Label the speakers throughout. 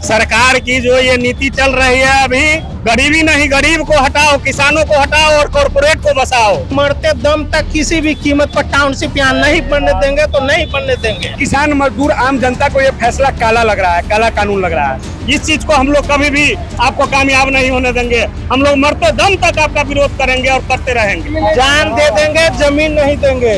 Speaker 1: सरकार की जो ये नीति चल रही है अभी, गरीबी नहीं, गरीब को हटाओ, किसानों को हटाओ और कॉर्पोरेट को बसाओ।
Speaker 2: मरते दम तक किसी भी कीमत पर टाउनशिप यहाँ नहीं बनने देंगे तो नहीं बनने देंगे।
Speaker 1: किसान मजदूर आम जनता को ये फैसला काला लग रहा है, काला कानून लग रहा है। इस चीज को हम लोग कभी भी आपको कामयाब नहीं होने देंगे। हम लोग मरते दम तक आपका विरोध करेंगे और करते रहेंगे।
Speaker 2: जान दे देंगे, जमीन नहीं देंगे।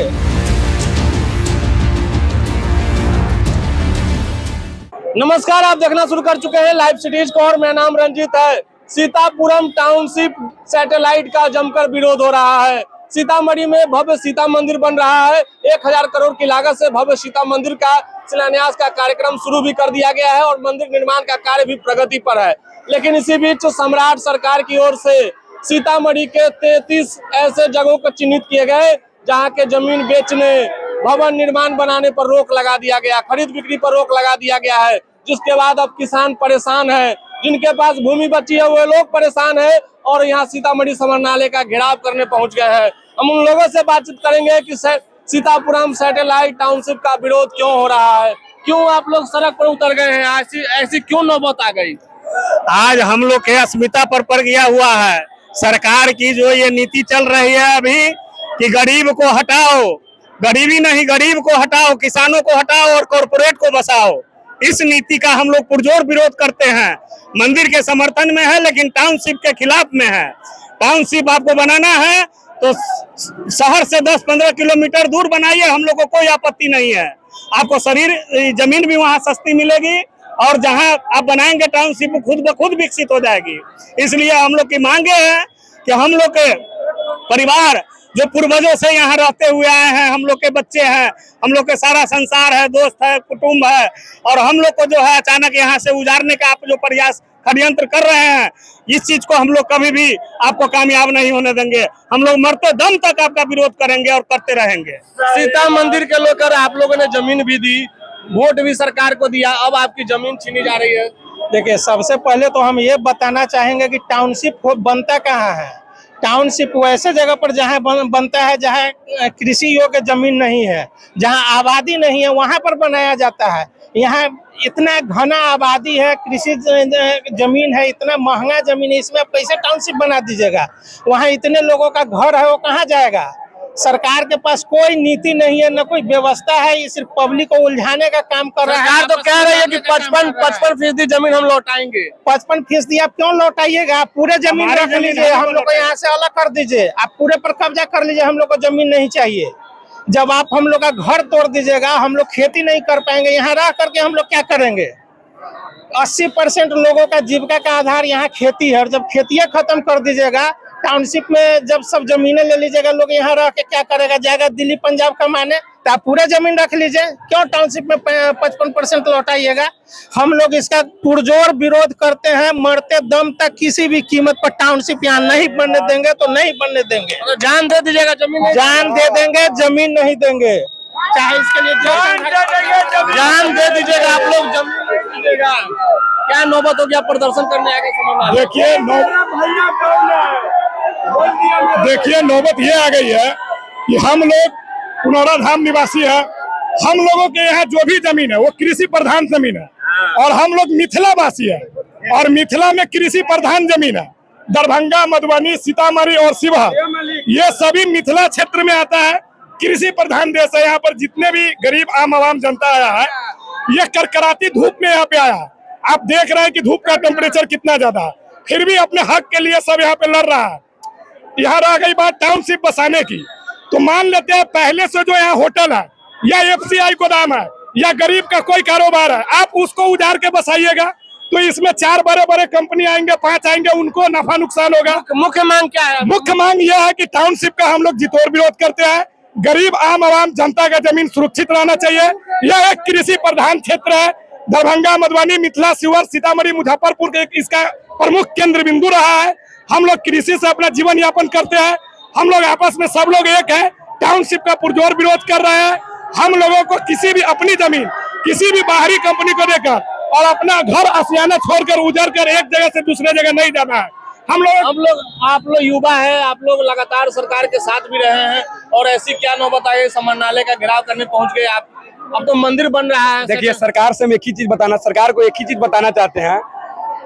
Speaker 3: नमस्कार, आप देखना शुरू कर चुके हैं लाइव सिटीज को और मेरा नाम रंजीत है। सीतापुरम टाउनशिप सैटेलाइट का जमकर विरोध हो रहा है। सीतामढ़ी में भव्य सीता मंदिर बन रहा है। 1000 करोड़ की लागत से भव्य सीता मंदिर का शिलान्यास का कार्यक्रम शुरू भी कर दिया गया है और मंदिर निर्माण का कार्य भी प्रगति पर है। लेकिन इसी बीच सम्राट सरकार की ओर से सीतामढ़ी के 33 ऐसे जगहों को चिन्हित किए गए जहाँ के जमीन बेचने, भवन निर्माण बनाने पर रोक लगा दिया गया, खरीद बिक्री पर रोक लगा दिया गया है। जिसके बाद अब किसान परेशान है, जिनके पास भूमि बची है वो लोग परेशान है और यहाँ सीतामढ़ी समरनालय का घेराव करने पहुंच गए हैं। हम उन लोगों से बातचीत करेंगे कि सीतापुरम सैटेलाइट टाउनशिप का विरोध क्यों हो रहा है, क्यों आप लोग सड़क पर उतर गए हैं, ऐसी क्यों नौबत आ गई।
Speaker 1: आज हम लोग के अस्मिता पर गया हुआ है। सरकार की जो ये नीति चल रही है अभी कि गरीब को हटाओ, गरीबी नहीं, गरीब को हटाओ, किसानों को हटाओ और कॉर्पोरेट को बसाओ, इस नीति का हम लोग पुरजोर विरोध करते हैं। मंदिर के समर्थन में है लेकिन टाउनशिप के खिलाफ में है। टाउनशिप आपको बनाना है तो शहर से 10-15 किलोमीटर दूर बनाइए, हम लोग को कोई आपत्ति नहीं है। आपको जमीन भी वहाँ सस्ती मिलेगी और जहाँ आप बनाएंगे टाउनशिप खुद ब खुद विकसित हो जाएगी। इसलिए हम लोग की मांगे हैं कि हम लोग के परिवार जो पूर्वजों से यहाँ रहते हुए आए हैं, हम लोग के बच्चे हैं, हम लोग के सारा संसार है, दोस्त है, कुटुंब है, और हम लोग को जो है अचानक यहाँ से उजाड़ने का आप जो प्रयास षड्यंत्र कर रहे हैं, इस चीज को हम लोग कभी भी आपको कामयाब नहीं होने देंगे। हम लोग मरते दम तक आपका विरोध करेंगे और करते रहेंगे।
Speaker 3: सीता मंदिर के लेकर आप लोगों ने जमीन भी दी, वोट भी सरकार को दिया, अब आपकी जमीन छीनी जा रही है।
Speaker 2: देखिए, सबसे पहले तो हम ये बताना चाहेंगे कि टाउनशिप बनता कहाँ है। टाउनशिप वैसे जगह पर जहाँ बनता है जहाँ कृषि योग्य जमीन नहीं है, जहाँ आबादी नहीं है, वहाँ पर बनाया जाता है। यहाँ इतना घना आबादी है, कृषि जमीन है, इतना महंगा जमीन है, इसमें आप कैसे टाउनशिप बना दीजिएगा। वहाँ इतने लोगों का घर है, वो कहाँ जाएगा। सरकार के पास कोई नीति नहीं है, न कोई व्यवस्था है, ये सिर्फ पब्लिक को उलझाने का काम कर रहा है।
Speaker 3: सरकार तो कह रही है कि 55% जमीन हम लौटाएंगे।
Speaker 2: 55% आप क्यों लौटाइएगा। आप पूरे जमीन रख लीजिए, हम लोग को यहाँ से अलग कर दीजिए, आप पूरे पर कब्जा कर लीजिए, हम लोग को जमीन नहीं चाहिए। जब आप हम लोग का घर तोड़ दीजिएगा, हम लोग खेती नहीं कर पाएंगे, यहाँ रह करके हम लोग क्या करेंगे। 80% लोगों का जीविका का आधार यहाँ खेती है, और जब खेती खत्म कर दीजिएगा, टाउनशिप में जब सब जमीनें ले लीजिएगा, लोग यहाँ रह के क्या करेगा, जाएगा दिल्ली पंजाब कमाने। तो आप पूरे जमीन रख लीजिए, क्यों टाउनशिप में 55% लौटाइएगा। हम लोग इसका पुरजोर विरोध करते हैं। मरते दम तक किसी भी कीमत पर टाउनशिप यहाँ नहीं बनने देंगे तो नहीं बनने देंगे।
Speaker 3: तो जान दे दीजिएगा, जमीन
Speaker 2: जान दे देंगे, जमीन नहीं देंगे, चाहे इसके लिए
Speaker 3: जान दे दीजिएगा। आप लोग जमीन नहीं दीजिएगा, क्या नौबत हो गया, प्रदर्शन करने आ गए समझ।
Speaker 4: देखिए नौबत ये आ गई है कि हम लोग पुनौराधाम निवासी है। हम लोगों के यहाँ जो भी जमीन है वो कृषि प्रधान जमीन है और हम लोग मिथिला वासी है और मिथिला में कृषि प्रधान जमीन है। दरभंगा, मधुबनी, सीतामढ़ी और शिवहर, ये सभी मिथिला क्षेत्र में आता है। कृषि प्रधान देश है। यहाँ पर जितने भी गरीब आम जनता आया है, ये करकराती धूप में यहाँ पे आया है। आप देख रहे हैं कि धूप का टेम्परेचर कितना ज्यादा है, फिर भी अपने हक के लिए सब यहाँ पे लड़ रहा है। यहाँ रह गई बात टाउनशिप बसाने की, तो मान लेते हैं पहले से जो यहाँ होटल है या FCI गोदाम है या गरीब का कोई कारोबार है, आप उसको उजाड़ के बसाइएगा तो इसमें 4 बड़े कंपनी आएंगे, 5 आएंगे, उनको नफा नुकसान होगा।
Speaker 3: मुख्य मांग क्या है?
Speaker 4: मुख्य मांग यह है कि टाउनशिप का हम लोग जितोड़ विरोध करते हैं। गरीब आम जनता का जमीन सुरक्षित रहना चाहिए। यह एक कृषि प्रधान क्षेत्र है। दरभंगा, मधुबनी, मिथिला, शिवहर, सीतामढ़ी, मुजफ्फरपुर इसका प्रमुख केंद्र बिंदु रहा है। हम लोग कृषि से अपना जीवन यापन करते हैं। हम लोग आपस में सब लोग एक है। टाउनशिप का पुरजोर विरोध कर रहे हैं। हम लोगों को किसी भी अपनी जमीन किसी भी बाहरी कंपनी को देकर और अपना घर आशियाना छोड़कर उजड़ कर एक जगह से दूसरे जगह नहीं जाना है।
Speaker 3: आप लोग युवा है, आप लोग लगातार सरकार के साथ भी रहे हैं और ऐसी क्या नौबत आई, समरनालय का घेराव करने पहुंच गए आप। अब तो मंदिर बन रहा है।
Speaker 5: देखिए सरकार से हम एक ही चीज सरकार को एक ही चीज बताना चाहते हैं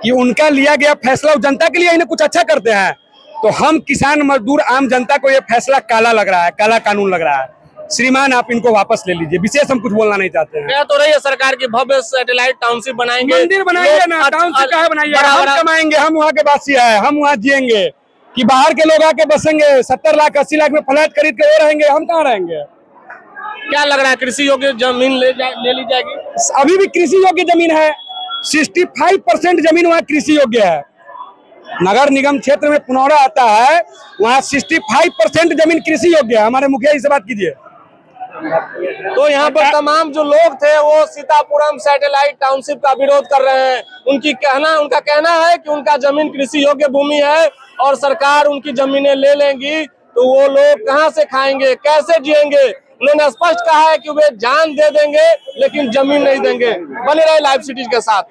Speaker 5: कि उनका लिया गया फैसला जनता के लिए इन्हें कुछ अच्छा करते हैं, तो हम किसान मजदूर आम जनता को ये फैसला काला लग रहा है, काला कानून लग रहा है। श्रीमान आप इनको वापस ले लीजिए, विशेष हम कुछ बोलना नहीं चाहते हैं।
Speaker 3: कह तो रही है सरकार की भव्य सैटेलाइट टाउनशिप बनाएंगे,
Speaker 5: मंदिर बनाइए ना, टाउनशिप कहाँ बनाइए, हम कमाएंगे, हम वहाँ के वासी है, हम वहाँ जिएंगे कि बाहर के लोग आके बसेंगे, 70 लाख 80 लाख में फ्लैट खरीद के वो रहेंगे, हम कहाँ रहेंगे।
Speaker 3: क्या लग रहा है कृषि योग्य जमीन ले ली जाएगी?
Speaker 5: अभी भी कृषि योग्य जमीन है, 65% जमीन वहाँ कृषि योग्य है। नगर निगम क्षेत्र में पुनौरा आता है, वहाँ 65% जमीन कृषि योग्य है। हमारे मुखिया जी से बात कीजिए।
Speaker 3: तो यहाँ पर तमाम जो लोग थे वो सीतापुरम सैटेलाइट टाउनशिप का विरोध कर रहे हैं। उनका कहना है कि उनका जमीन कृषि योग्य भूमि है और सरकार उनकी जमीनें ले लेंगी तो वो लोग कहाँ से खाएंगे, कैसे जिएंगे। उन्होंने स्पष्ट कहा है कि वे जान दे देंगे लेकिन जमीन नहीं देंगे। बने रहे लाइव सिटीज के साथ।